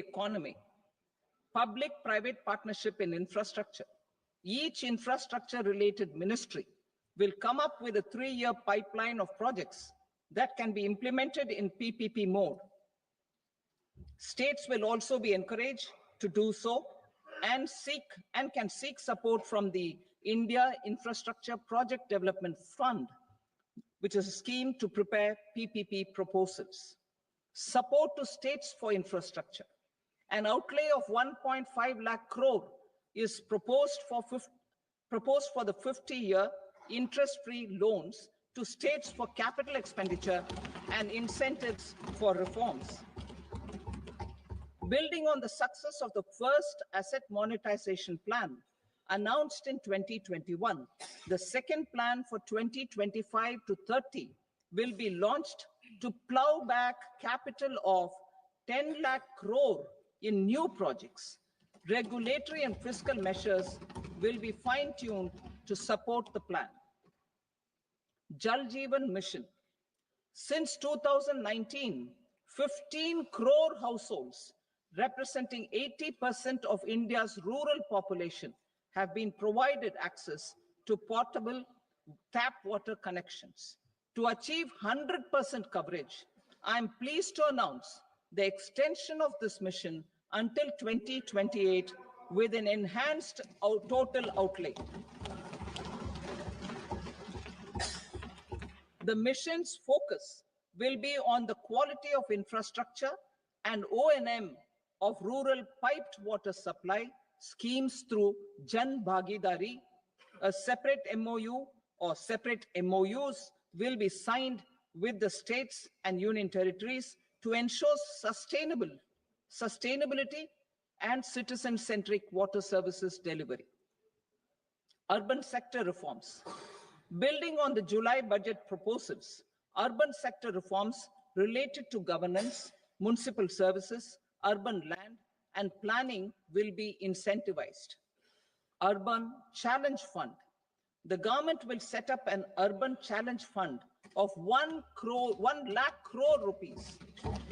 economy, public-private partnership in infrastructure. Each infrastructure-related ministry will come up with a 3-year pipeline of projects that can be implemented in PPP mode. States will also be encouraged to do so and can seek support from the India Infrastructure Project Development Fund, which is a scheme to prepare PPP proposals. Support to states for infrastructure. An outlay of 1.5 lakh crore is proposed for the 50-year interest-free loans to states for capital expenditure and incentives for reforms. Building on the success of the first asset monetization plan announced in 2021, the second plan for 2025 to 30 will be launched to plow back capital of 10 lakh crore in new projects. Regulatory and fiscal measures will be fine-tuned to support the plan. Jal Jeevan Mission. Since 2019, 15 crore households, representing 80% of India's rural population, have been provided access to portable tap water connections. To achieve 100% coverage, I am pleased to announce the extension of this mission until 2028 with an enhanced total outlay. The mission's focus will be on the quality of infrastructure and O&M of rural piped water supply schemes through Jan Bhagidari. A separate MOU or separate MOUs will be signed with the states and union territories to ensure sustainability and citizen-centric water services delivery. Urban sector reforms. Building on the July budget proposals, urban sector reforms related to governance, municipal services, urban land, and planning will be incentivized. Urban Challenge Fund. The government will set up an Urban Challenge Fund of 1 lakh crore rupees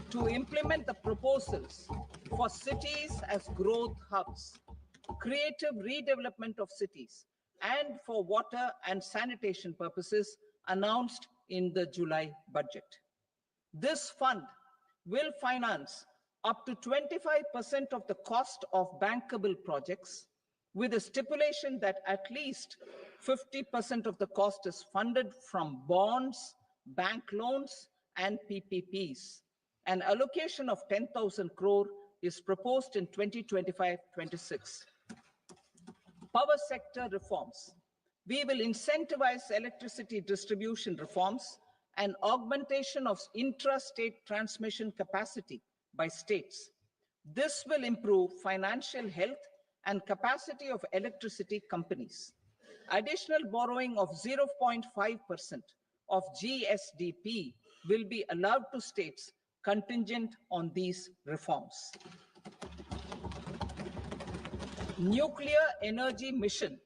to implement the proposals for cities as growth hubs, creative redevelopment of cities, and for water and sanitation purposes announced in the July budget. This fund will finance up to 25% of the cost of bankable projects, with a stipulation that at least 50% of the cost is funded from bonds, bank loans, and PPPs. An allocation of 10,000 crore is proposed in 2025-26. Power sector reforms. We will incentivize electricity distribution reforms and augmentation of intrastate transmission capacity by states. This will improve financial health and capacity of electricity companies. Additional borrowing of 0.5% of GSDP will be allowed to states contingent on these reforms. Nuclear energy mission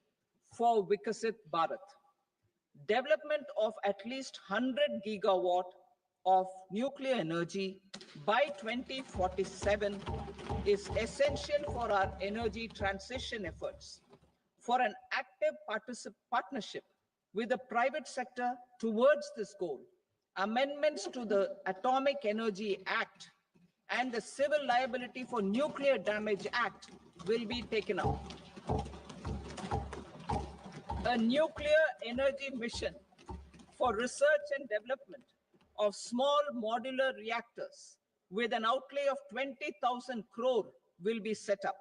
for Vikasit Bharat. Development of at least 100 gigawatt of nuclear energy by 2047 is essential for our energy transition efforts. For an active partnership with the private sector towards this goal, amendments to the Atomic Energy Act and the Civil Liability for Nuclear Damage Act will be taken up. A nuclear energy mission for research and development of small modular reactors with an outlay of 20,000 crore will be set up.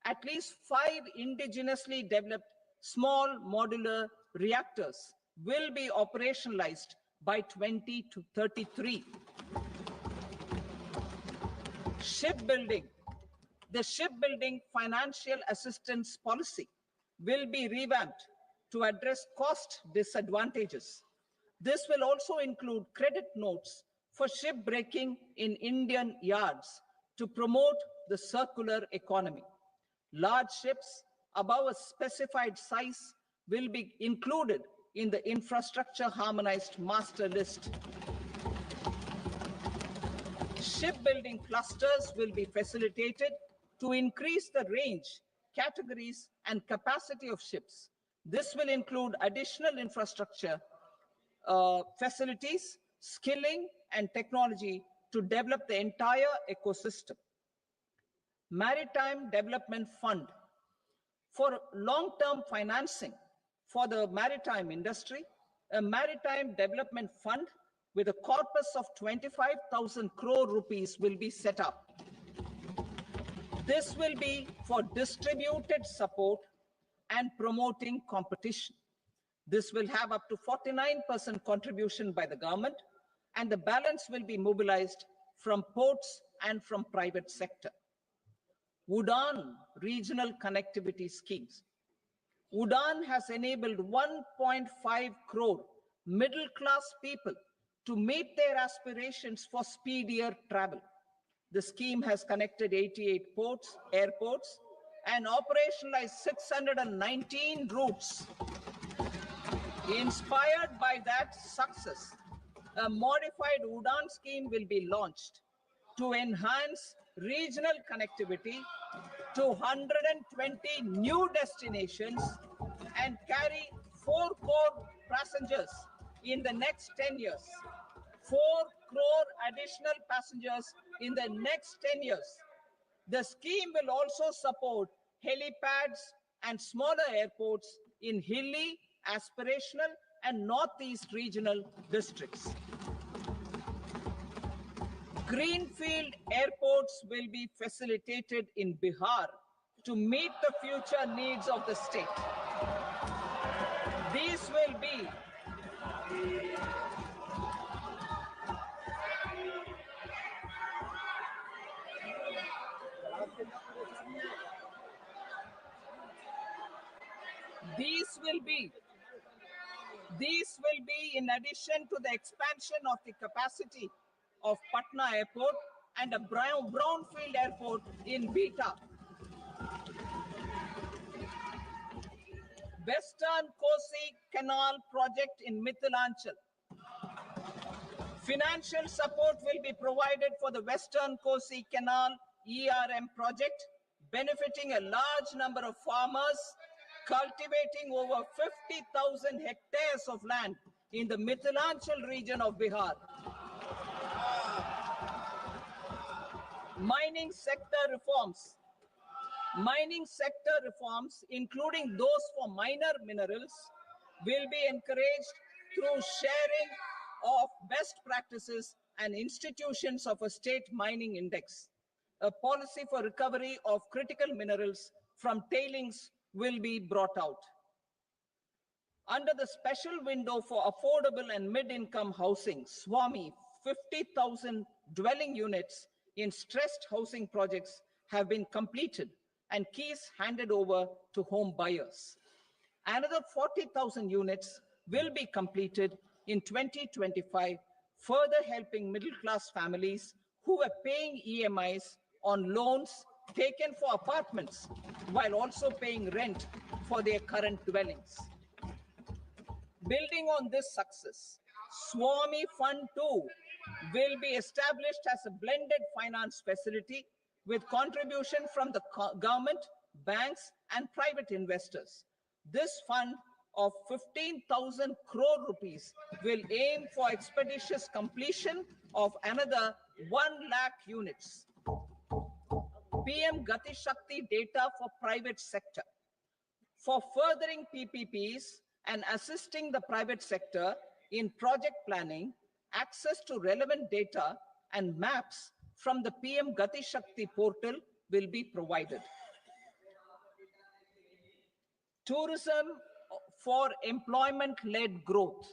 At least 5 indigenously developed small modular reactors will be operationalized by 2033. Shipbuilding. The shipbuilding financial assistance policy will be revamped to address cost disadvantages. This will also include credit notes for shipbreaking in Indian yards to promote the circular economy. Large ships above a specified size will be included in the infrastructure harmonized master list. Shipbuilding clusters will be facilitated to increase the range, categories, and capacity of ships. This will include additional infrastructure, facilities, skilling, and technology to develop the entire ecosystem. Maritime Development Fund. For long-term financing for the maritime industry, a Maritime Development Fund with a corpus of 25,000 crore rupees will be set up. This will be for distributed support and promoting competition. This will have up to 49% contribution by the government, and the balance will be mobilized from ports and from private sector. UDAN regional connectivity schemes. UDAN has enabled 1.5 crore middle-class people to meet their aspirations for speedier travel. The scheme has connected 88 ports, airports, and operationalized 619 routes. Inspired by that success, a modified UDAN scheme will be launched to enhance regional connectivity to 120 new destinations and carry 4 crore passengers in the next 10 years. 4 crore additional passengers in the next 10 years. The scheme will also support helipads and smaller airports in hilly, aspirational, and northeast regional districts. Greenfield airports will be facilitated in Bihar to meet the future needs of the state. These will be in addition to the expansion of the capacity of Patna Airport and a brownfield airport in Beta. Western Kosi Canal project in Mithilanchal. Financial support will be provided for the Western Kosi Canal ERM project, benefiting a large number of farmers cultivating over 50,000 hectares of land in the Mithilanchal region of Bihar. Mining sector reforms. Mining sector reforms, including those for minor minerals, will be encouraged through sharing of best practices and institutions of a state mining index. A policy for recovery of critical minerals from tailings will be brought out. Under the special window for affordable and mid-income housing, SWAMI, 50,000 dwelling units in stressed housing projects have been completed and keys handed over to home buyers. Another 40,000 units will be completed in 2025, further helping middle-class families who are paying EMIs on loans taken for apartments while also paying rent for their current dwellings. Building on this success, SWAMI Fund 2 will be established as a blended finance facility with contribution from the government, banks, and private investors. This fund of 15,000 crore rupees will aim for expeditious completion of another 1 lakh units. PM Gati Shakti data for private sector. For furthering PPPs and assisting the private sector in project planning, access to relevant data and maps from the PM Gati Shakti portal will be provided. Tourism for employment-led growth.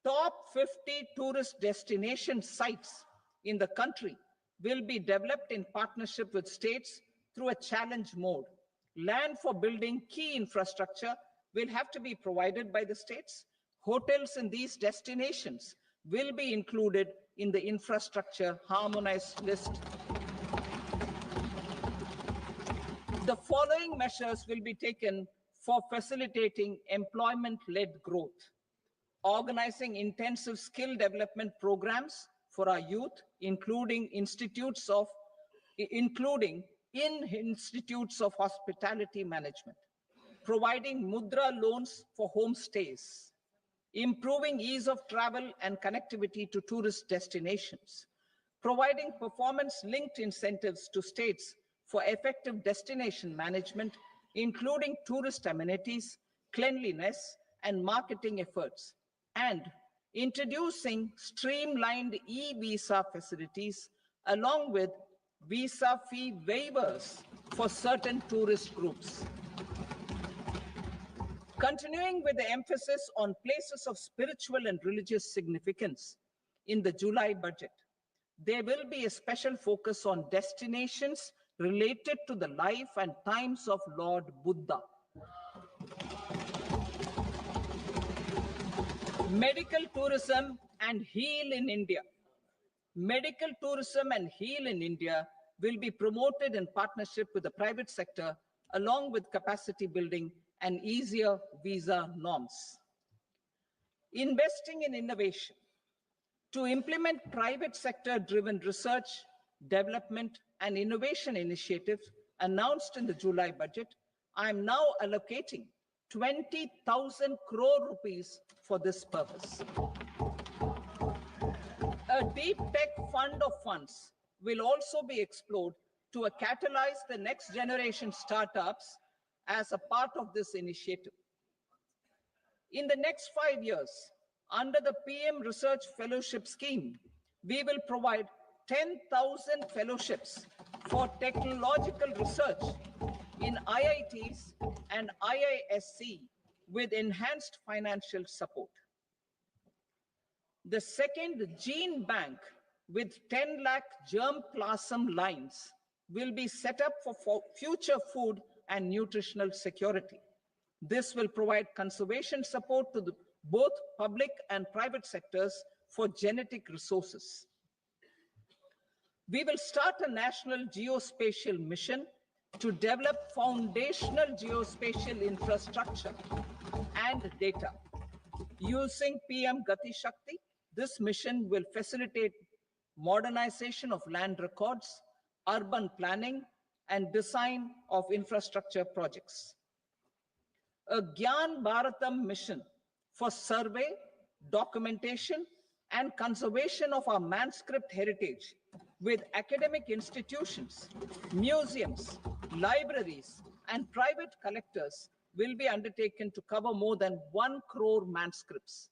Top 50 tourist destination sites in the country will be developed in partnership with states through a challenge mode. Land for building key infrastructure will have to be provided by the states. Hotels in these destinations will be included in the infrastructure harmonized list. The following measures will be taken for facilitating employment-led growth. Organizing intensive skill development programs for our youth, including in institutes of hospitality management, providing mudra loans for homestays, improving ease of travel and connectivity to tourist destinations, providing performance-linked incentives to states for effective destination management, including tourist amenities, cleanliness, and marketing efforts, and introducing streamlined e-visa facilities along with visa fee waivers for certain tourist groups. Continuing with the emphasis on places of spiritual and religious significance in the July budget, there will be a special focus on destinations related to the life and times of Lord Buddha. Medical tourism and heal in India. Medical tourism and heal in India will be promoted in partnership with the private sector, along with capacity building and easier visa norms. Investing in innovation. To implement private sector-driven research, development, and innovation initiatives announced in the July budget, I am now allocating 20,000 crore rupees for this purpose. A deep tech fund of funds will also be explored to catalyze the next generation startups as a part of this initiative. In the next 5 years, under the PM Research Fellowship Scheme, we will provide 10,000 fellowships for technological research in IITs and IISc with enhanced financial support. The second gene bank with 10 lakh germplasm lines will be set up for future food and nutritional security. This will provide conservation support to both public and private sectors for genetic resources. We will start a national geospatial mission to develop foundational geospatial infrastructure and data. Using PM Gati Shakti, this mission will facilitate modernization of land records, urban planning, and design of infrastructure projects. A Gyan Bharatam mission for survey, documentation, and conservation of our manuscript heritage with academic institutions, museums, libraries, and private collectors will be undertaken to cover more than 1 crore manuscripts.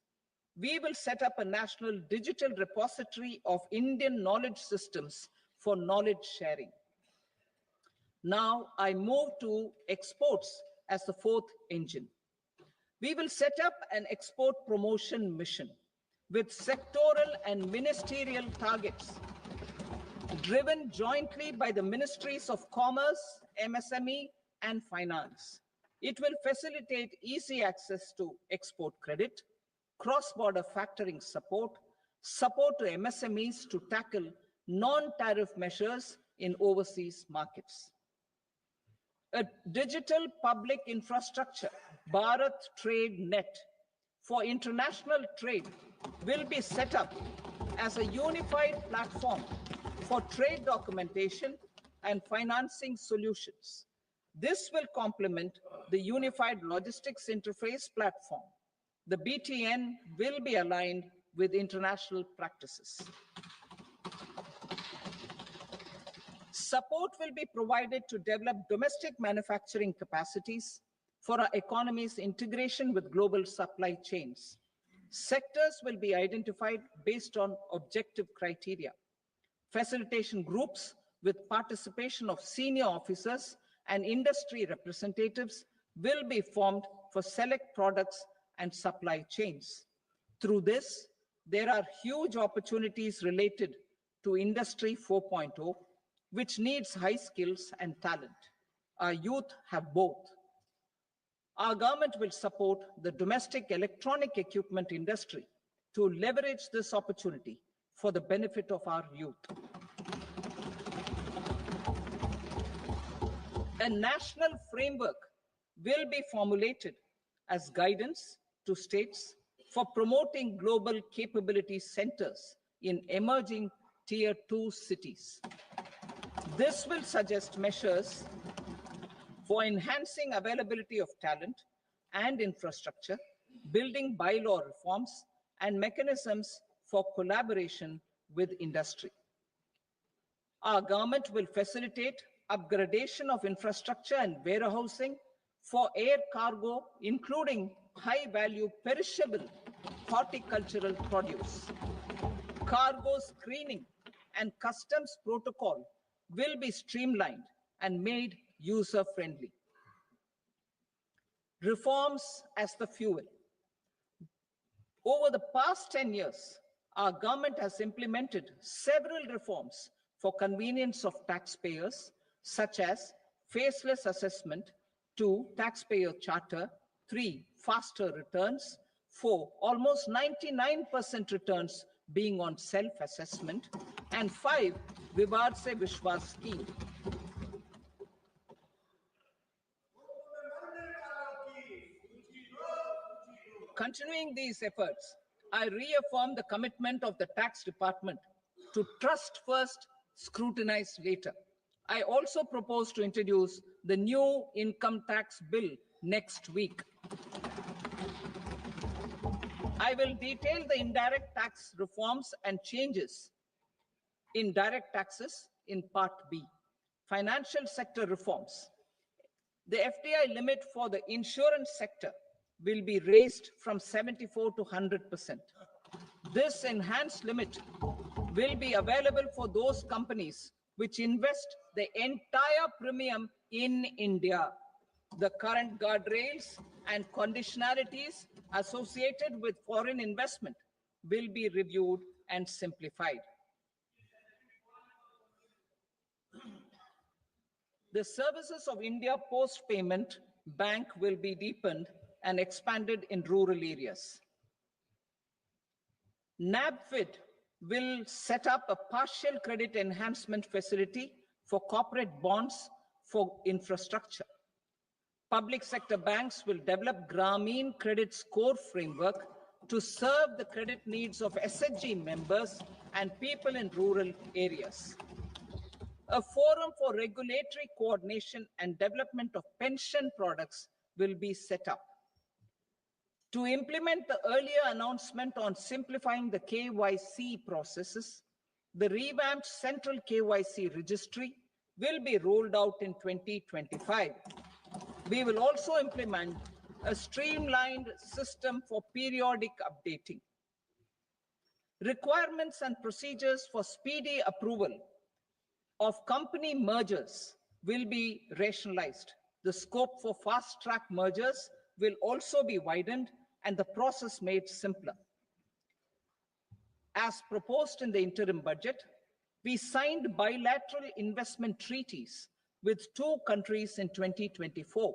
We will set up a national digital repository of Indian knowledge systems for knowledge sharing. Now I move to exports as the fourth engine. We will set up an export promotion mission with sectoral and ministerial targets driven jointly by the Ministries of Commerce, MSME, and Finance. It will facilitate easy access to export credit, cross-border factoring support, support to MSMEs to tackle non-tariff measures in overseas markets. A digital public infrastructure, Bharat Trade Net, for international trade will be set up as a unified platform for trade documentation and financing solutions. This will complement the Unified Logistics Interface platform. The BTN will be aligned with international practices. Support will be provided to develop domestic manufacturing capacities for our economy's integration with global supply chains. Sectors will be identified based on objective criteria. Facilitation groups with participation of senior officers and industry representatives will be formed for select products and supply chains. Through this, there are huge opportunities related to Industry 4.0, which needs high skills and talent. Our youth have both. Our government will support the domestic electronic equipment industry to leverage this opportunity for the benefit of our youth. A national framework will be formulated as guidance to states for promoting global capability centers in emerging Tier 2 cities. This will suggest measures for enhancing availability of talent and infrastructure, building bylaw reforms, and mechanisms for collaboration with industry. Our government will facilitate upgradation of infrastructure and warehousing for air cargo, including high-value perishable horticultural produce. Cargo screening and customs protocol will be streamlined and made user-friendly. Reforms as the fuel. Over the past 10 years, our government has implemented several reforms for convenience of taxpayers, such as faceless assessment, 2, taxpayer charter, 3, faster returns, 4, almost 99% returns being on self-assessment, and 5, Vivad Se Vishwas scheme. Continuing these efforts, I reaffirm the commitment of the tax department to trust first, scrutinize later. I also propose to introduce the new income tax bill next week. I will detail the indirect tax reforms and changes in direct taxes in Part B. Financial sector reforms. The FDI limit for the insurance sector will be raised from 74 to 100%. This enhanced limit will be available for those companies which invest the entire premium in India. The current guardrails and conditionalities associated with foreign investment will be reviewed and simplified. The services of India Post Payment Bank will be deepened and expanded in rural areas. NABFID will set up a partial credit enhancement facility for corporate bonds for infrastructure. Public sector banks will develop Grameen Credit Score Framework to serve the credit needs of SHG members and people in rural areas. A forum for regulatory coordination and development of pension products will be set up. To implement the earlier announcement on simplifying the KYC processes, the revamped Central KYC Registry will be rolled out in 2025. We will also implement a streamlined system for periodic updating. Requirements and procedures for speedy approval of company mergers will be rationalized. The scope for fast-track mergers will also be widened and the process made simpler. As proposed in the interim budget, we signed bilateral investment treaties with 2 countries in 2024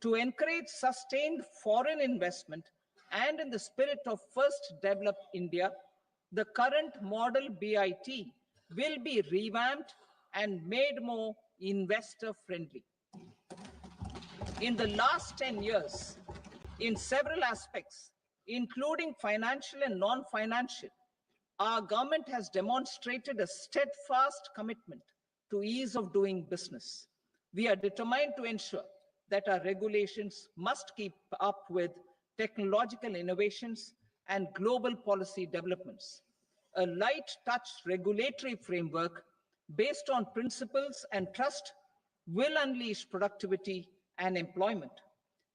to encourage sustained foreign investment, and in the spirit of First Develop India, the current model BIT will be revamped and made more investor-friendly. In the last 10 years, in several aspects, including financial and non-financial, our government has demonstrated a steadfast commitment to ease of doing business. We are determined to ensure that our regulations must keep up with technological innovations and global policy developments. A light touch regulatory framework based on principles and trust will unleash productivity and employment.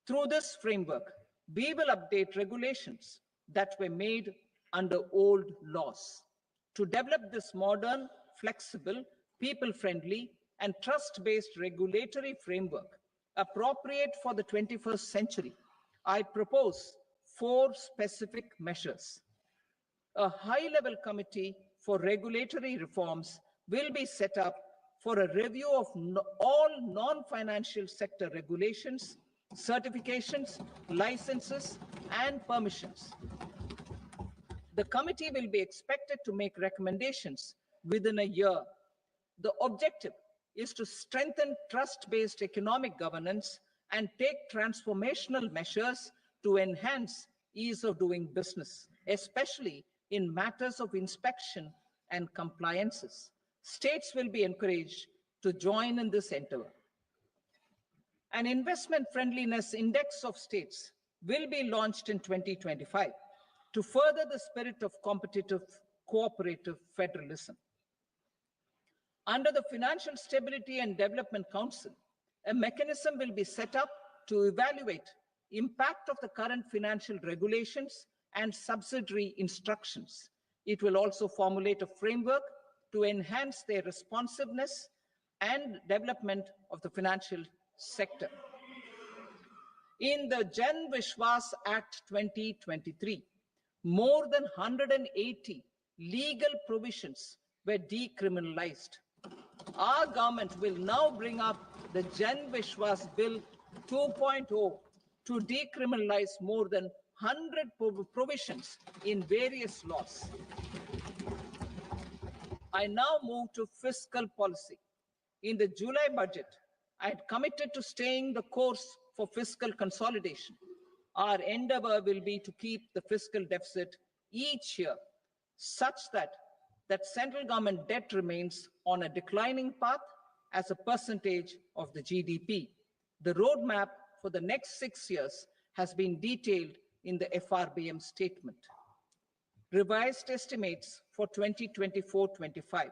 Through this framework, we will update regulations that were made under old laws. To develop this modern, flexible, people-friendly, and trust-based regulatory framework appropriate for the 21st century, I propose 4 specific measures. A high-level committee for regulatory reforms will be set up for a review of all non-financial sector regulations, certifications, licenses, and permissions. The committee will be expected to make recommendations within a year. The objective is to strengthen trust-based economic governance and take transformational measures to enhance ease of doing business, especially in matters of inspection and compliances. States will be encouraged to join in this endeavor. An investment friendliness index of states will be launched in 2025 to further the spirit of competitive cooperative federalism. Under the Financial Stability and Development Council, a mechanism will be set up to evaluate impact of the current financial regulations and subsidiary instructions. It will also formulate a framework to enhance their responsiveness and development of the financial sector. In the Jan Vishwas Act 2023, more than 180 legal provisions were decriminalized. Our government will now bring up the Jan Vishwas Bill 2.0 to decriminalize more than 100 provisions in various laws. I now move to fiscal policy. In the July budget, I had committed to staying the course for fiscal consolidation. Our endeavor will be to keep the fiscal deficit each year such that central government debt remains on a declining path as a percentage of the GDP. The roadmap for the next 6 years has been detailed in the FRBM statement. Revised estimates for 2024-25.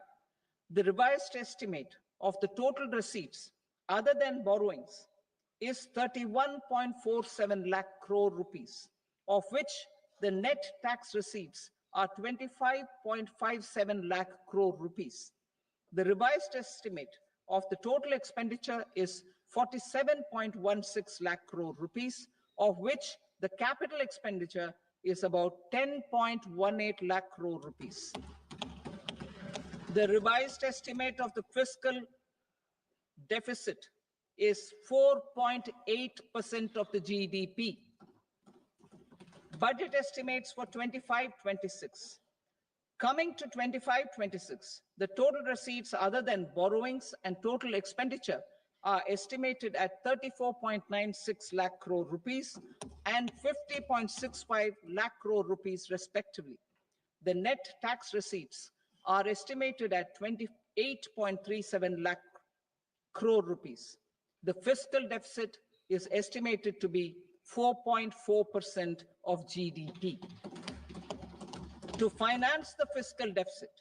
The revised estimate of the total receipts other than borrowings is 31.47 lakh crore rupees, of which the net tax receipts are 25.57 lakh crore rupees. The revised estimate of the total expenditure is 47.16 lakh crore rupees, of which the capital expenditure is about 10.18 lakh crore rupees. The revised estimate of the fiscal deficit is 4.8% of the GDP. Budget estimates for 25-26. Coming to 25-26, the total receipts other than borrowings and total expenditure are estimated at 34.96 lakh crore rupees and 50.65 lakh crore rupees respectively. The net tax receipts are estimated at 28.37 lakh crore rupees. The fiscal deficit is estimated to be 4.4% of GDP. To finance the fiscal deficit,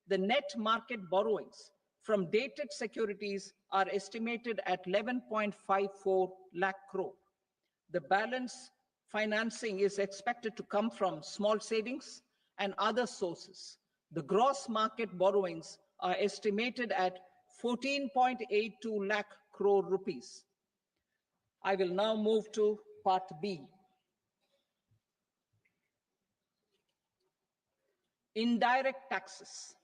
the net market borrowings from dated securities are estimated at 11.54 lakh crore. The balance financing is expected to come from small savings and other sources. The gross market borrowings are estimated at 14.82 lakh crore rupees. I will now move to Part B. Indirect taxes.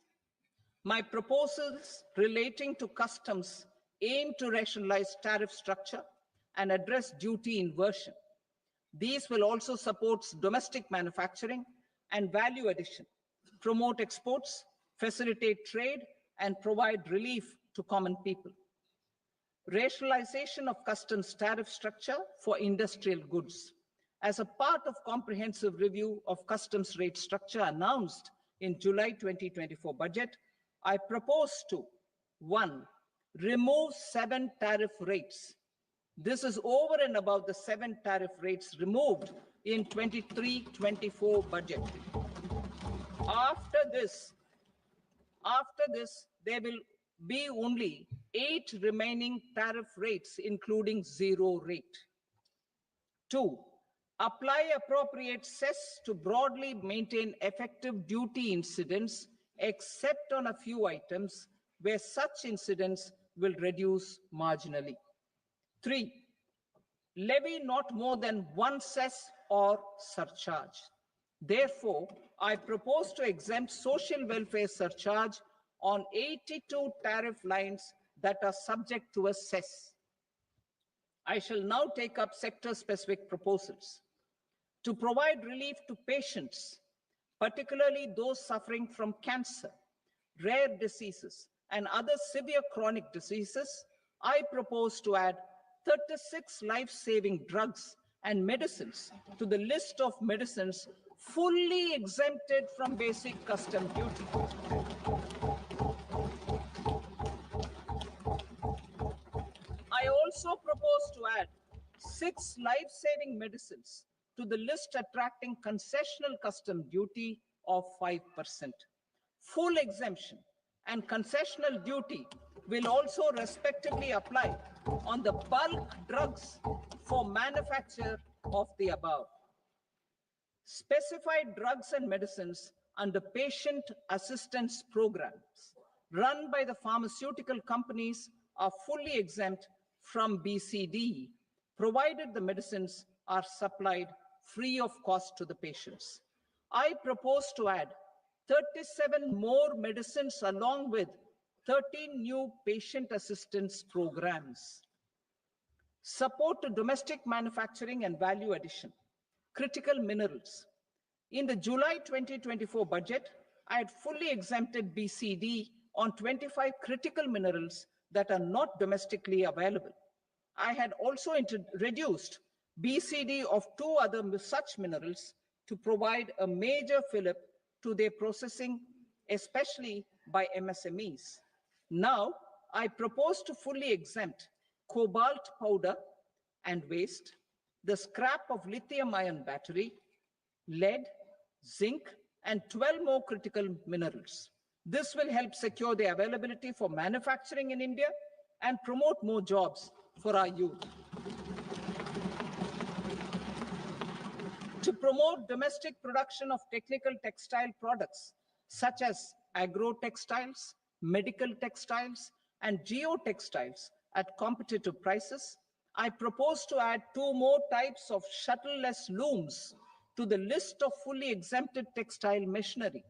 My proposals relating to customs aim to rationalize tariff structure and address duty inversion. These will also support domestic manufacturing and value addition, promote exports, facilitate trade, and provide relief to common people. Rationalization of customs tariff structure for industrial goods. As a part of comprehensive review of customs rate structure announced in July 2024 budget, I propose to 1. Remove 7 tariff rates. This is over and above the 7 tariff rates removed in 23-24 budget. After this, there will be only 8 remaining tariff rates, including 0 rate. 2. Apply appropriate cess to broadly maintain effective duty incidence, except on a few items where such incidence will reduce marginally. 3. Levy not more than 1 cess or surcharge. Therefore, I propose to exempt social welfare surcharge on 82 tariff lines that are subject to a cess. I shall now take up sector-specific proposals. To provide relief to patients, particularly those suffering from cancer, rare diseases, and other severe chronic diseases, I propose to add 36 life-saving drugs and medicines to the list of medicines fully exempted from basic custom duty. I also propose to add 6 life-saving medicines to the list attracting concessional custom duty of 5%. Full exemption and concessional duty will also respectively apply on the bulk drugs for manufacture of the above. Specified drugs and medicines under patient assistance programs run by the pharmaceutical companies are fully exempt from BCD, provided the medicines are supplied free of cost to the patients. I propose to add 37 more medicines along with 13 new patient assistance programs. Support to domestic manufacturing and value addition. Critical minerals. In the July 2024 budget, I had fully exempted BCD on 25 critical minerals that are not domestically available. I had also reduced BCD of 2 other such minerals to provide a major fillip to their processing, especially by MSMEs. Now, I propose to fully exempt cobalt powder and waste, the scrap of lithium-ion battery, lead, zinc, and 12 more critical minerals. This will help secure their availability for manufacturing in India and promote more jobs for our youth. To promote domestic production of technical textile products such as agro-textiles, medical textiles, and geotextiles at competitive prices, I propose to add 2 more types of shuttle-less looms to the list of fully exempted textile machinery.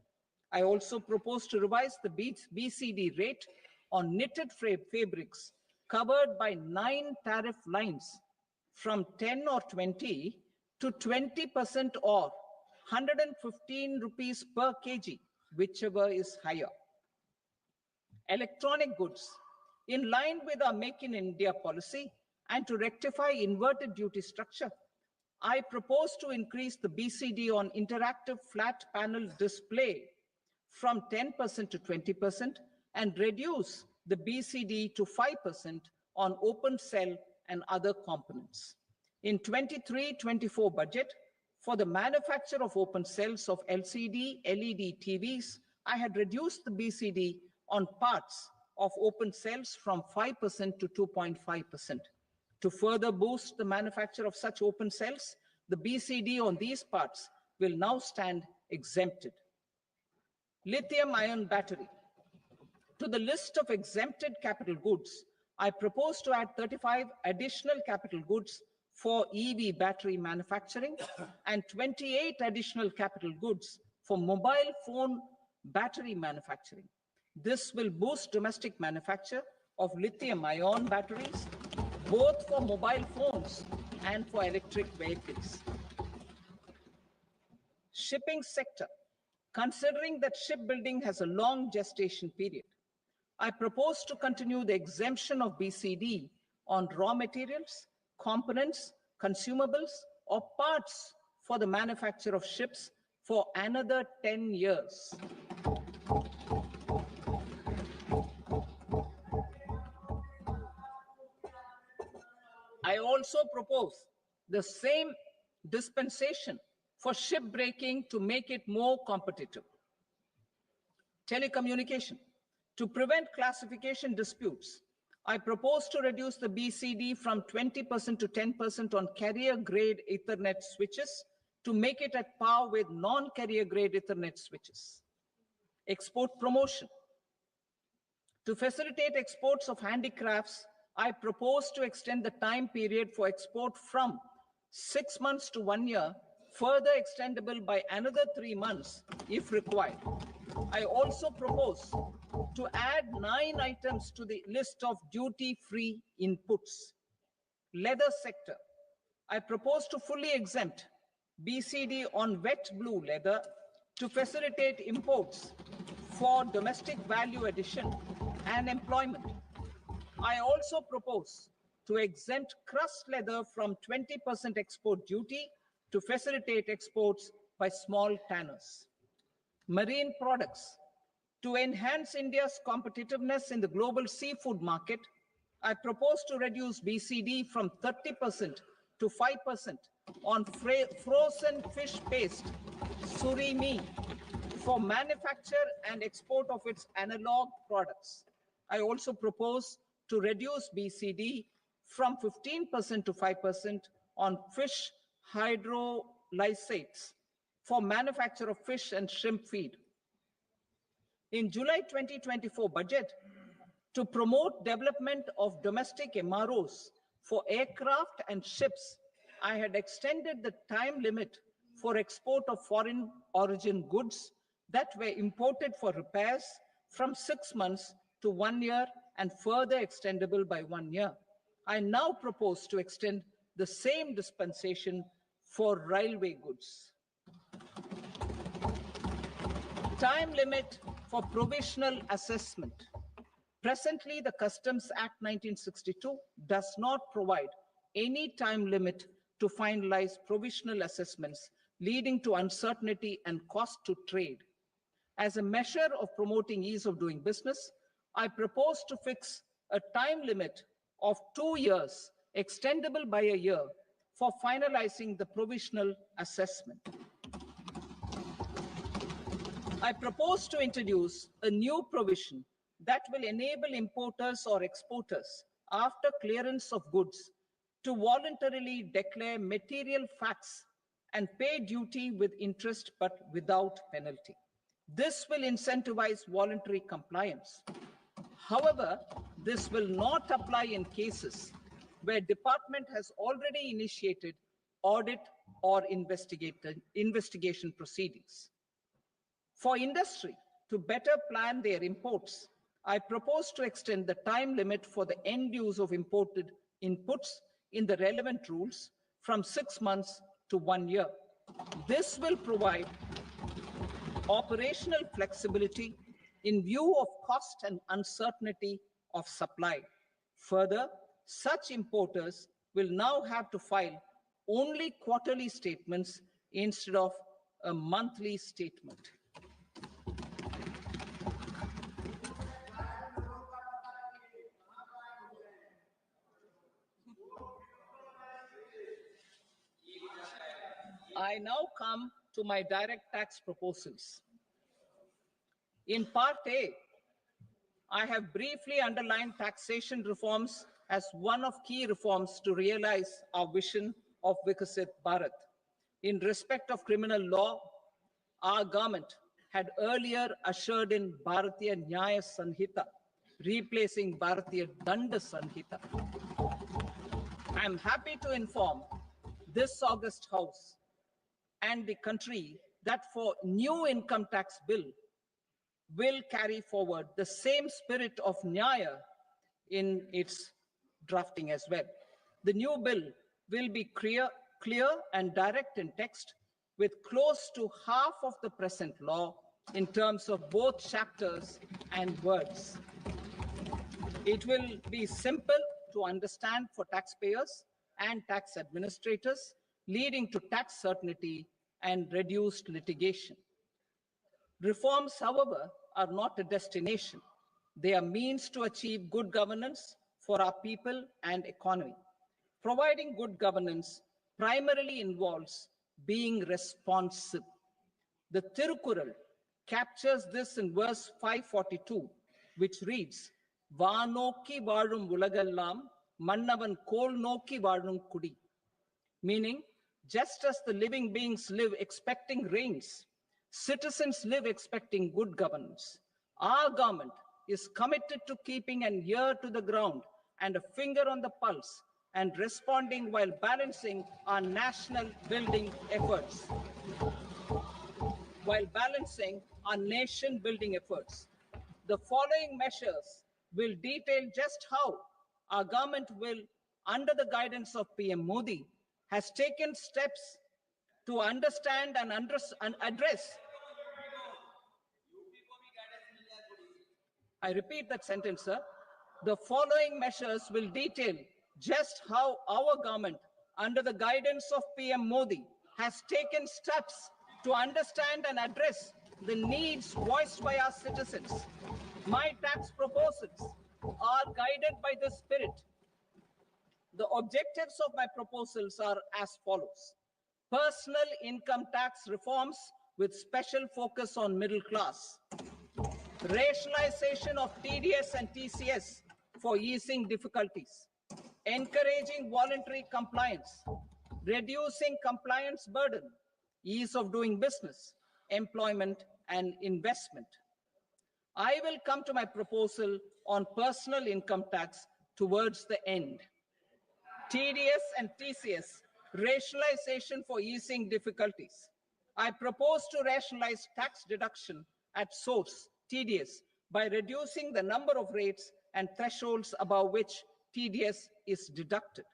I also propose to revise the BCD rate on knitted fabrics covered by 9 tariff lines from 10 or 20 to 20% or 115 rupees per kg, whichever is higher. Electronic goods. In line with our Make in India policy and to rectify inverted duty structure, I propose to increase the BCD on interactive flat panel display from 10% to 20% and reduce the BCD to 5% on open cell and other components. In 23-24 budget, for the manufacture of open cells of LCD, LED TVs, I had reduced the BCD on parts of open cells from 5% to 2.5%. To further boost the manufacture of such open cells, the BCD on these parts will now stand exempted. Lithium-ion battery. To the list of exempted capital goods, I propose to add 35 additional capital goods for EV battery manufacturing and 28 additional capital goods for mobile phone battery manufacturing. This will boost domestic manufacture of lithium-ion batteries, both for mobile phones and for electric vehicles. Shipping sector. Considering that shipbuilding has a long gestation period, I propose to continue the exemption of BCD on raw materials, components, consumables, or parts for the manufacture of ships for another 10 years. I also propose the same dispensation for shipbreaking to make it more competitive. Telecommunication. To prevent classification disputes, I propose to reduce the BCD from 20% to 10% on carrier-grade Ethernet switches to make it at par with non-carrier-grade Ethernet switches. Export promotion. To facilitate exports of handicrafts, I propose to extend the time period for export from 6 months to 1 year, further extendable by another 3 months if required. I also propose to add 9 items to the list of duty-free inputs. Leather sector. I propose to fully exempt BCD on wet blue leather to facilitate imports for domestic value addition and employment. I also propose to exempt crust leather from 20% export duty to facilitate exports by small tanners. Marine products. To enhance India's competitiveness in the global seafood market, I propose to reduce BCD from 30% to 5% on frozen fish paste, surimi, for manufacture and export of its analog products. I also propose to reduce BCD from 15% to 5% on fish hydrolysates for manufacture of fish and shrimp feed. In July 2024 budget, to promote development of domestic MROs for aircraft and ships, I had extended the time limit for export of foreign origin goods that were imported for repairs from 6 months to 1 year and further extendable by 1 year. I now propose to extend the same dispensation for railway goods. Time limit for provisional assessment. Presently, the Customs Act 1962 does not provide any time limit to finalize provisional assessments, leading to uncertainty and cost to trade. As a measure of promoting ease of doing business, I propose to fix a time limit of 2 years, extendable by a year, for finalizing the provisional assessment. I propose to introduce a new provision that will enable importers or exporters, after clearance of goods, to voluntarily declare material facts and pay duty with interest but without penalty. This will incentivize voluntary compliance. However, this will not apply in cases where department has already initiated audit or investigation proceedings. For industry to better plan their imports, I propose to extend the time limit for the end use of imported inputs in the relevant rules from 6 months to 1 year. This will provide operational flexibility in view of cost and uncertainty of supply. Further, such importers will now have to file only quarterly statements instead of a monthly statement. I now come to my direct tax proposals. In Part A, I have briefly underlined taxation reforms as one of key reforms to realize our vision of Vikasit Bharat. In respect of criminal law, our government had earlier ushered in Bharatiya Nyaya Sanhita, replacing Bharatiya Danda Sanhita. I am happy to inform this August House and the country that for new income tax bill will carry forward the same spirit of Nyaya in its drafting as well. The new bill will be clear and direct in text, with close to half of the present law in terms of both chapters and words. It will be simple to understand for taxpayers and tax administrators, leading to tax certainty and reduced litigation. Reforms, however, are not a destination. They are means to achieve good governance for our people and economy. Providing good governance primarily involves being responsive. The Tirukural captures this in verse 542, which reads, "Vaanokki vaazhum ulagallam, mannavan kol nokki vaazhum kudi," meaning, just as the living beings live expecting rains, citizens live expecting good governance. Our government is committed to keeping an ear to the ground and a finger on the pulse and responding while balancing our national building efforts. The following measures will detail just how our government will, under the guidance of PM Modi, has taken steps to understand and address. I repeat that sentence, sir. The following measures will detail just how our government, under the guidance of PM Modi, has taken steps To understand and address the needs voiced by our citizens, my tax proposals are guided by this spirit. The objectives of my proposals are as follows. Personal income tax reforms with special focus on middle class. Rationalization of TDS and TCS for easing difficulties. Encouraging voluntary compliance. Reducing compliance burden. Ease of doing business, employment and investment. I will come to my proposal on personal income tax towards the end. TDS and TCS, rationalization for easing difficulties. I propose to rationalize tax deduction at source, TDS, by reducing the number of rates and thresholds above which TDS is deducted.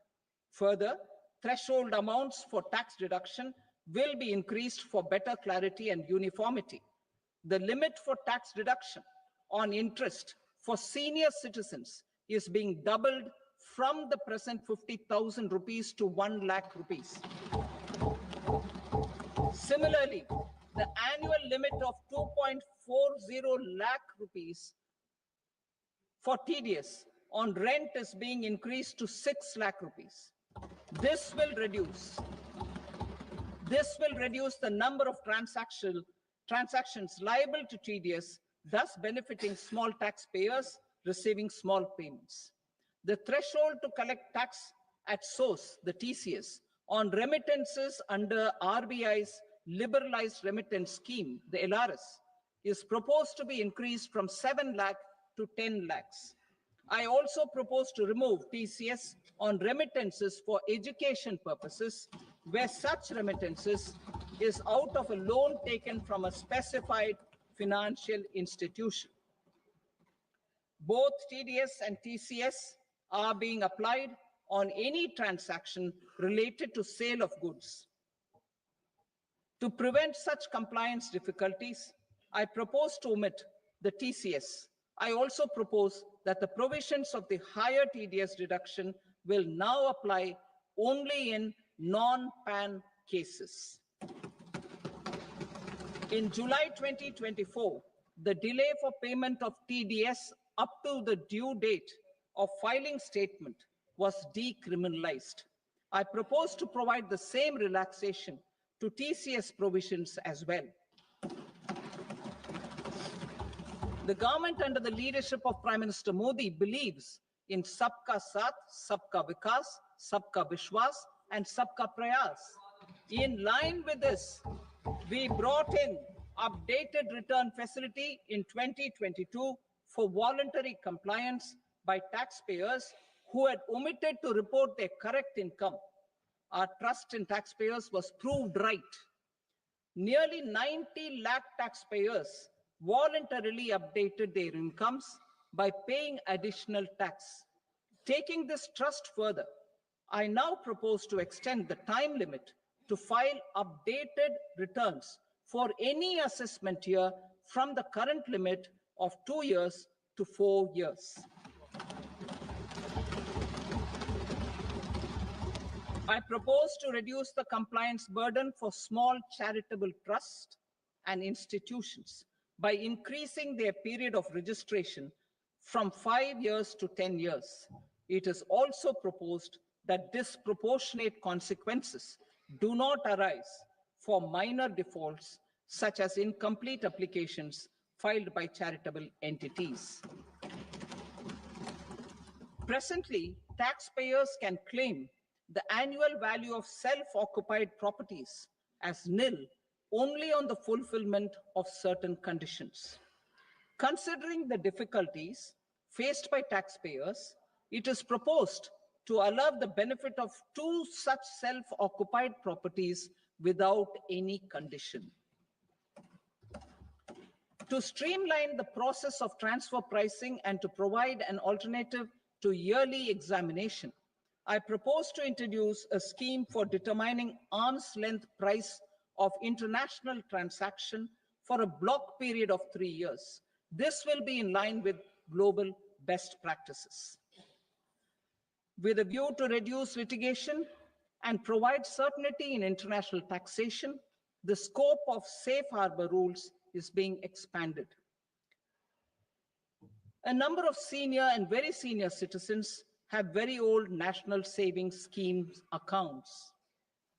Further, threshold amounts for tax deduction will be increased for better clarity and uniformity. The limit for tax deduction on interest for senior citizens is being doubled from the present 50,000 rupees to 1 lakh rupees. Similarly, the annual limit of 2.40 lakh rupees for TDS on rent is being increased to 6 lakh rupees. This will reduce the number of transactions liable to TDS, thus benefiting small taxpayers receiving small payments. The threshold to collect tax at source, the TCS, on remittances under RBI's liberalized remittance scheme, the LRS, is proposed to be increased from 7 lakh to 10 lakhs. I also propose to remove TCS on remittances for education purposes, where such remittances is out of a loan taken from a specified financial institution. Both TDS and TCS are being applied on any transaction related to sale of goods. To prevent such compliance difficulties, I propose to omit the TCS. I also propose that the provisions of the higher TDS deduction will now apply only in non-PAN cases. In July 2024, the delay for payment of TDS up to the due date of filing statement was decriminalized. I propose to provide the same relaxation to TCS provisions as well. The government under the leadership of Prime Minister Modi believes in Sabka Saath, Sabka Vikas, Sabka Vishwas, and Sabka Prayas. In line with this, we brought in updated return facility in 2022 for voluntary compliance by taxpayers who had omitted to report their correct income. Our trust in taxpayers was proved right. Nearly 90 lakh taxpayers voluntarily updated their incomes by paying additional tax. Taking this trust further, I now propose to extend the time limit to file updated returns for any assessment year from the current limit of 2 years to 4 years. I propose to reduce the compliance burden for small charitable trusts and institutions by increasing their period of registration from 5 years to 10 years. It is also proposed that disproportionate consequences do not arise for minor defaults, such as incomplete applications filed by charitable entities. Presently, taxpayers can claim the annual value of self-occupied properties as nil only on the fulfillment of certain conditions. Considering the difficulties faced by taxpayers, it is proposed to allow the benefit of 2 such self-occupied properties without any condition. To streamline the process of transfer pricing and to provide an alternative to yearly examination, I propose to introduce a scheme for determining arm's length price of international transaction for a block period of 3 years. This will be in line with global best practices. With a view to reduce litigation and provide certainty in international taxation, the scope of safe harbor rules is being expanded. A number of senior and very senior citizens have very old national savings schemes accounts.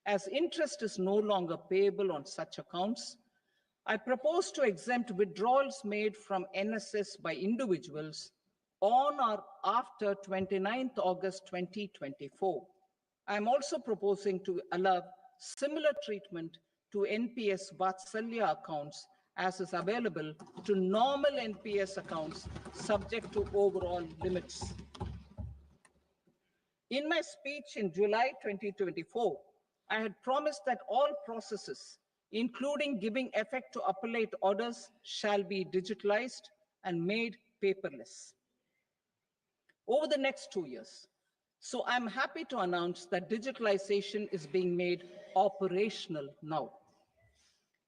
As interest is no longer payable on such accounts, I propose to exempt withdrawals made from NSS by individuals on or after 29th August 2024. I am also proposing to allow similar treatment to NPS Vatsalya accounts as is available to normal NPS accounts subject to overall limits. In my speech in July 2024, I had promised that all processes, including giving effect to appellate orders, shall be digitalized and made paperless over the next 2 years. So I'm happy to announce that digitalization is being made operational now.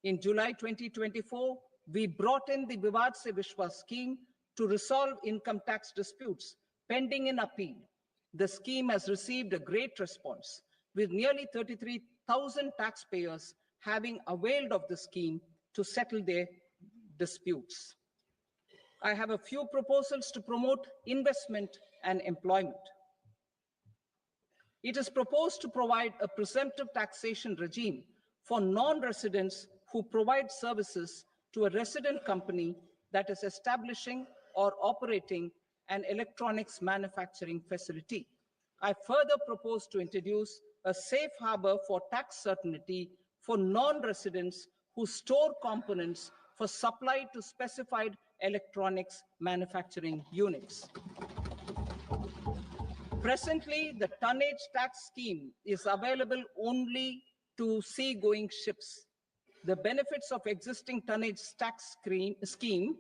In July 2024, we brought in the Vivad Se Vishwas scheme to resolve income tax disputes pending in appeal. The scheme has received a great response, with nearly 33,000 taxpayers having availed of the scheme to settle their disputes. I have a few proposals to promote investment and employment. It is proposed to provide a presumptive taxation regime for non-residents who provide services to a resident company that is establishing or operating an electronics manufacturing facility. I further propose to introduce a safe harbor for tax certainty for non-residents who store components for supply to specified electronics manufacturing units. Presently, the tonnage tax scheme is available only to sea-going ships. The benefits of existing tonnage tax scheme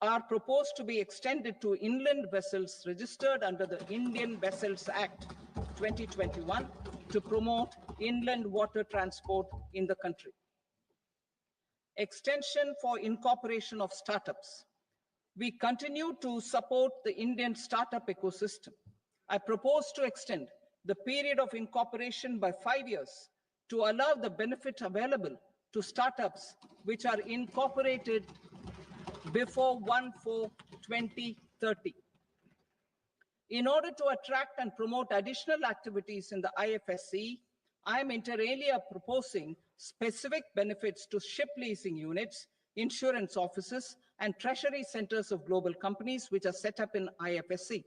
are proposed to be extended to inland vessels registered under the Indian Vessels Act 2021 to promote inland water transport in the country. Extension for incorporation of startups. We continue to support the Indian startup ecosystem. I propose to extend the period of incorporation by 5 years to allow the benefit available to startups which are incorporated before 1/4/2030. In order to attract and promote additional activities in the IFSC, I am inter alia proposing specific benefits to ship leasing units, insurance offices, and treasury centers of global companies which are set up in IFSC.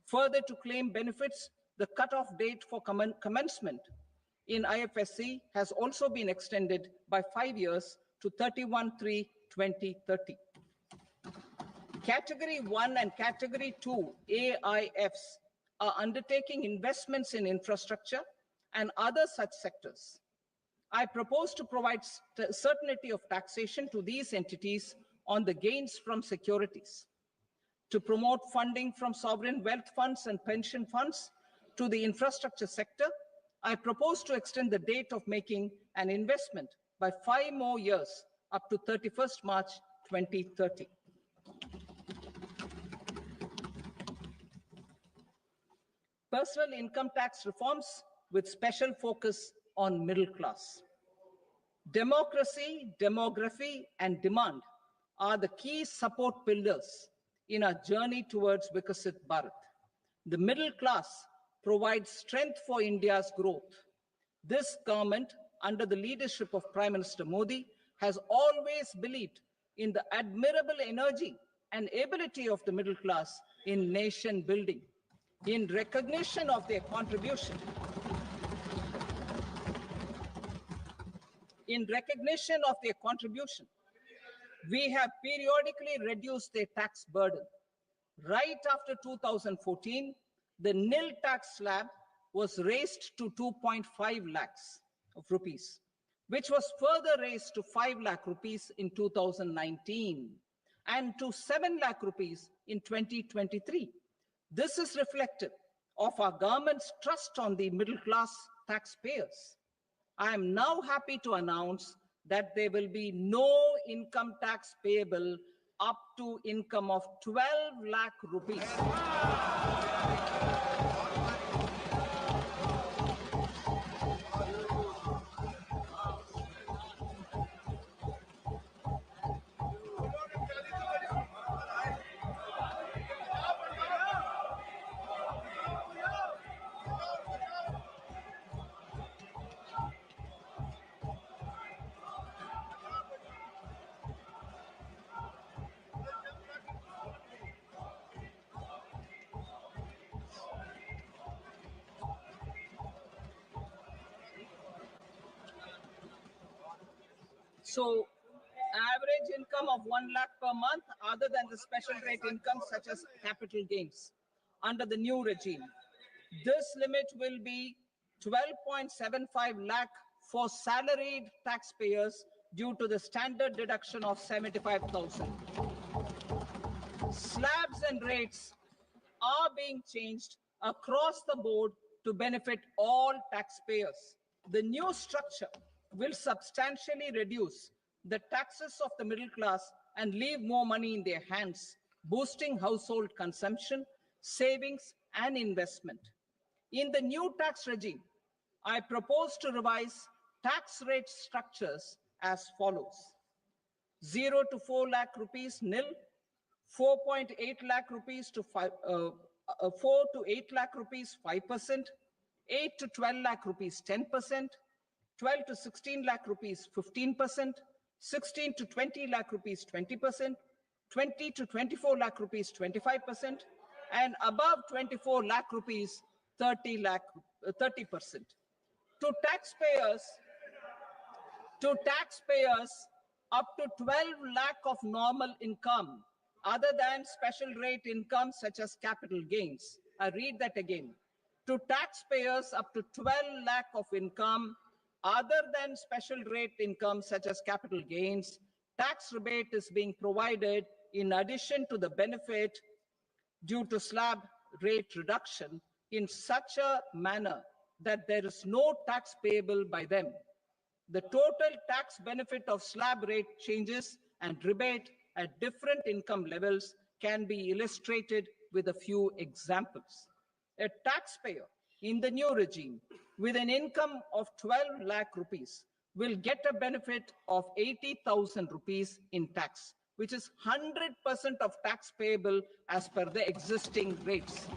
Further, to claim benefits, the cutoff date for commencement in IFSC has also been extended by 5 years to 31/3/2030. Category 1 and Category 2 AIFs are undertaking investments in infrastructure and other such sectors. I propose to provide certainty of taxation to these entities on the gains from securities, to promote funding from sovereign wealth funds and pension funds to the infrastructure sector. I propose to extend the date of making an investment by 5 more years up to 31st March 2030. Personal income tax reforms with special focus on middle class. Democracy, demography, and demand are the key support pillars in our journey towards Vikasit Bharat. The middle class provides strength for India's growth. This government, under the leadership of Prime Minister Modi, has always believed in the admirable energy and ability of the middle class in nation building. In recognition of their contribution, we have periodically reduced their tax burden. Right after 2014, the nil tax slab was raised to 2.5 lakhs of rupees, which was further raised to 5 lakh rupees in 2019 and to 7 lakh rupees in 2023. This is reflective of our government's trust on the middle class taxpayers. I am now happy to announce that there will be no income tax payable up to income of 12 lakh rupees. So average income of 1 lakh per month other than the special rate income such as capital gains under the new regime. This limit will be 12.75 lakh for salaried taxpayers due to the standard deduction of 75,000. Slabs and rates are being changed across the board to benefit all taxpayers. The new structure will substantially reduce the taxes of the middle class and leave more money in their hands, boosting household consumption, savings, and investment. In the new tax regime, I propose to revise tax rate structures as follows. 0 to 4 lakh rupees nil, 4.8 lakh rupees to 4 to 8 lakh rupees 5%, 8 to 12 lakh rupees 10%, 12 to 16 lakh rupees 15%, 16 to 20 lakh rupees 20%, 20 to 24 lakh rupees 25%, and above 24 lakh rupees 30%. To taxpayers, up to 12 lakh of normal income other than special rate income such as capital gains. I read that again. To taxpayers up to 12 lakh of income other than special rate income such as capital gains, tax rebate is being provided in addition to the benefit due to slab rate reduction in such a manner that there is no tax payable by them. The total tax benefit of slab rate changes and rebate at different income levels can be illustrated with a few examples. A taxpayer in the new regime with an income of 12 lakh rupees will get a benefit of 80,000 rupees in tax, which is 100% of tax payable as per the existing rates.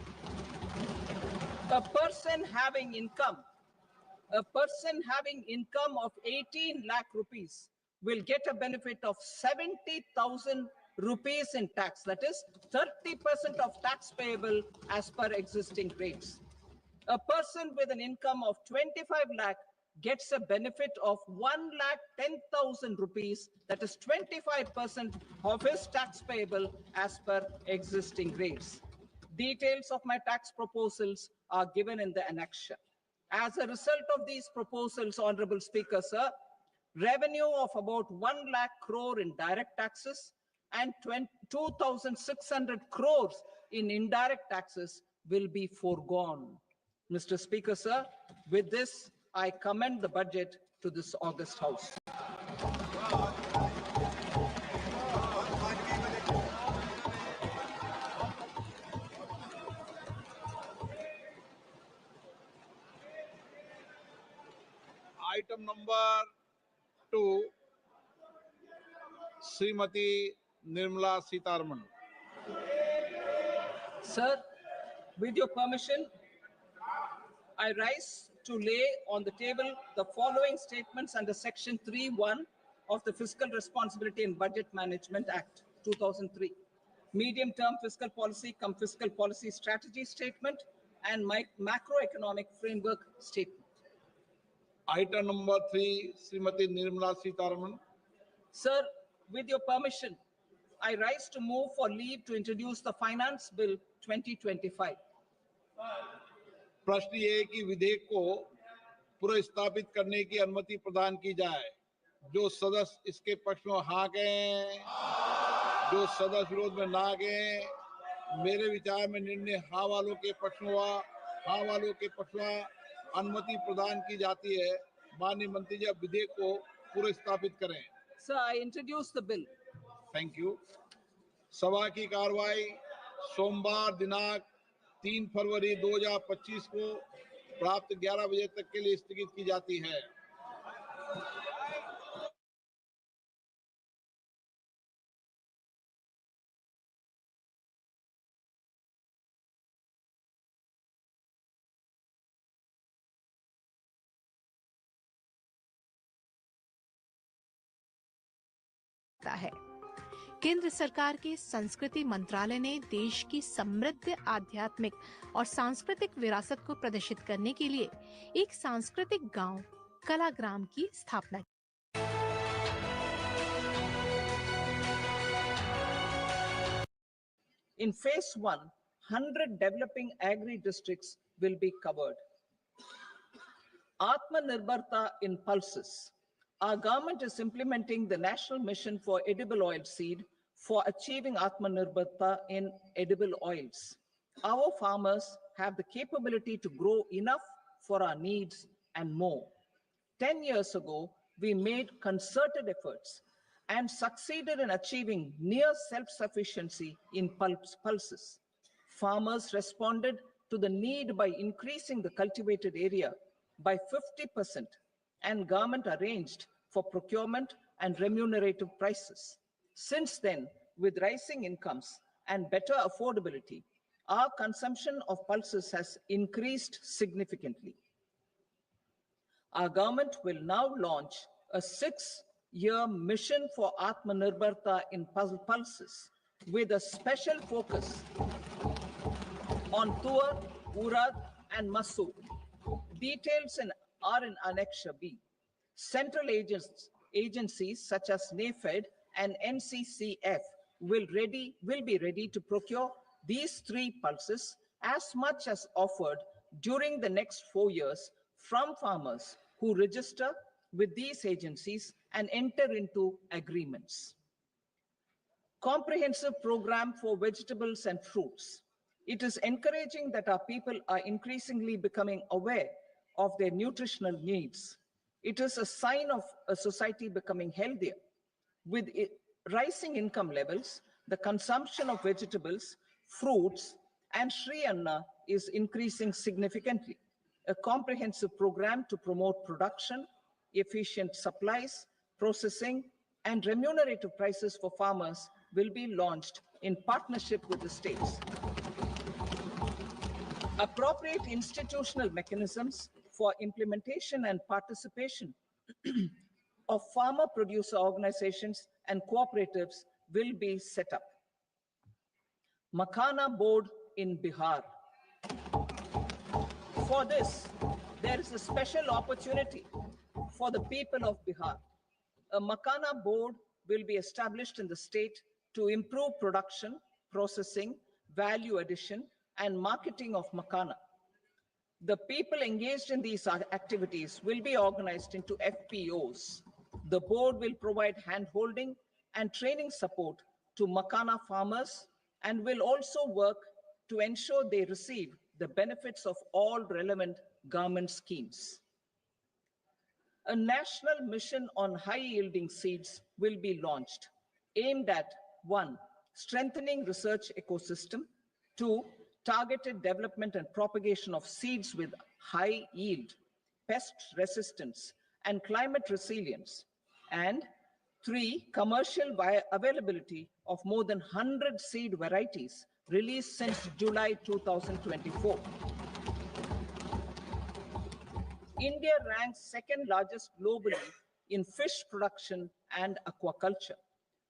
A person having income of 18 lakh rupees will get a benefit of 70,000 rupees in tax. That is 30% of tax payable as per existing rates. A person with an income of 25 lakh gets a benefit of 1,10,000 rupees. That is 25% of his tax payable as per existing rates. Details of my tax proposals are given in the annexure. As a result of these proposals, Honorable Speaker, sir, revenue of about 1 lakh crore in direct taxes and 2,600 crores in indirect taxes will be foregone. Mr. Speaker, sir, with this, I commend the budget to this august House. Item number 2, Srimati Nirmala Sitharaman. Sir, with your permission, I rise to lay on the table the following statements under Section 3(1) of the Fiscal Responsibility and Budget Management Act 2003, medium-term fiscal policy cum fiscal policy strategy statement and macroeconomic framework statement. Item number 3, Srimati Nirmala Sitharaman. Sir, with your permission, I rise to move for leave to introduce the Finance Bill 2025. प्रश्न ये है कि विधेयक को पुनर्स्थापित करने की अनुमति प्रदान की जाए। जो सदस्य इसके पक्ष में हाँ कहें, जो सदस्य विरोध में ना कहें। मेरे विचार में निर्णय हाँ वालों के पक्ष में हुआ, हाँ वालों के पक्ष में अनुमति प्रदान की जाती है। माननीय मंत्री जी, विधेयक को पुनर्स्थापित करें। Sir, I introduce the bill. Thank you. सभा की कार्रवाई सोमवार दिनांक 3 फरवरी 2025 को प्राप्त 11 बजे तक के लिए स्थगित की जाती है। है। केंद्र सरकार के संस्कृति मंत्रालय ने देश की समृद्ध आध्यात्मिक और सांस्कृतिक विरासत को प्रदर्शित करने के लिए एक सांस्कृतिक गांव कलाग्राम की स्थापना की। In phase 1, 100 developing agri-districts will be covered. Atmanirbharta in pulses. Our government is implementing the National Mission for Edible Oil Seed for achieving Atmanirbharta in edible oils. Our farmers have the capability to grow enough for our needs and more. 10 years ago, we made concerted efforts and succeeded in achieving near self-sufficiency in pulses. Farmers responded to the need by increasing the cultivated area by 50%, and government arranged for procurement and remunerative prices. Since then, with rising incomes and better affordability, our consumption of pulses has increased significantly. Our government will now launch a 6-year mission for Atmanirbharta in pulses with a special focus on Tuar, Urad, and Masoor. Details are in Annexure B. Central agencies such as NAFED and NCCF will be ready to procure these 3 pulses as much as offered during the next 4 years from farmers who register with these agencies and enter into agreements. Comprehensive program for vegetables and fruits. It is encouraging that our people are increasingly becoming aware of their nutritional needs. It is a sign of a society becoming healthier. With rising income levels, the consumption of vegetables, fruits, and Shri Anna is increasing significantly. A comprehensive program to promote production, efficient supplies, processing, and remunerative prices for farmers will be launched in partnership with the states. Appropriate institutional mechanisms for implementation and participation of farmer producer organizations and cooperatives will be set up. Makhana board in Bihar. For this, there is a special opportunity for the people of Bihar. A Makhana board will be established in the state to improve production, processing, value addition, and marketing of Makhana. The people engaged in these activities will be organized into FPOs. The board will provide hand-holding and training support to Makhana farmers and will also work to ensure they receive the benefits of all relevant government schemes. A national mission on high-yielding seeds will be launched, aimed at 1. Strengthening research ecosystem, 2. Targeted development and propagation of seeds with high yield, pest resistance, and climate resilience, and 3. Commercial availability of more than 100 seed varieties released since July 2024. India ranks second largest globally in fish production and aquaculture.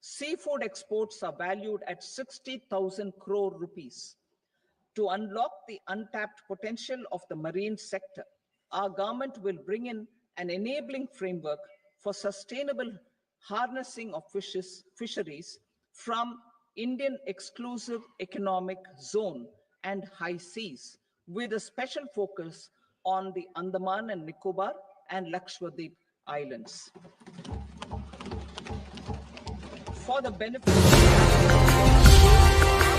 Seafood exports are valued at 60,000 crore rupees. To unlock the untapped potential of the marine sector, our government will bring in an enabling framework for sustainable harnessing of fisheries from Indian exclusive economic zone and high seas, with a special focus on the Andaman and Nicobar and Lakshadweep Islands. For the benefit